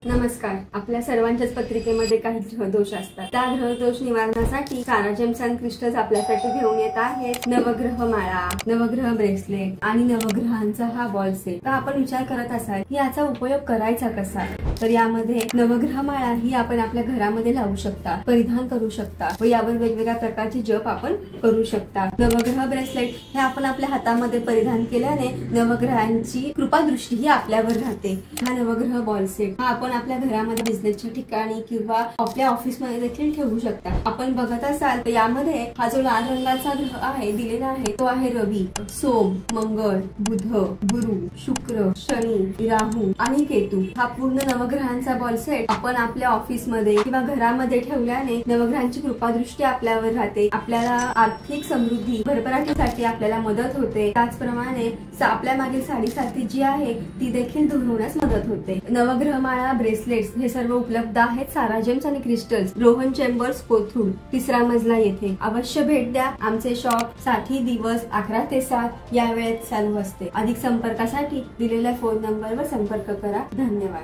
नमस्कार. आपल्या सर्वांच्याच पत्रिकेमध्ये काही ग्रहदोष असतात. त्या ग्रहदोष निवारणासाठी सारा जेम्स अँड क्रिस्टल्स आपल्यासाठी घेऊन येत आहेत नवग्रह माळा, नवग्रह ब्रेसलेट आणि नवग्रहांचा हा बॉल सेट. तर आपण विचार करत असाल की याचा उपयोग करायचा कसा, तर यामध्ये नवग्रह माळा ही आपण आपल्या घरामध्ये लावू शकता, परिधान करू शकता व यावर वेगवेगळ्या प्रकारचे जप आपण करू शकता. नवग्रह ब्रेसलेट हे आपण आपल्या हातामध्ये परिधान केल्याने नवग्रहांची कृपादृष्टी ही आपल्यावर राहते. हा नवग्रह बॉल सेट हा आपण आपल्या घरामध्ये, बिझनेसच्या ठिकाणी किंवा आपल्या ऑफिसमध्ये देखील ठेवू शकता. आपण बघत असाल तर यामध्ये हा जो लाल रंगाचा ग्रह आहे दिलेला आहे तो आहे रवी, सोम, मंगळ, बुध, गुरु, शुक्र, शनी, राहू आणि केतू. हा पूर्ण नवग्रहांचा बॉल सेट आपण आपल्या ऑफिसमध्ये किंवा घरामध्ये ठेवल्याने नवग्रहांची कृपादृष्टी आपल्यावर राहते. आपल्याला आर्थिक समृद्धी भरभराटीसाठी आपल्याला मदत होते. त्याचप्रमाणे आपल्या मागील साडेसाती जी आहे ती देखील दूर होण्यास मदत होते. नवग्रह माळा, ब्रेसलेट्स हे सर्व उपलब्ध आहेत सारा जेम्स आणि क्रिस्टल्स, रोहन चेंबर्स, कोथरूड, 3रा मजला येथे. अवश्य भेट द्या. आमचे शॉप 60 दिवस 11 ते 7 या वेळेत चालू असते. अधिक संपर्कासाठी दिलेल्या फोन नंबरवर संपर्क करा. धन्यवाद.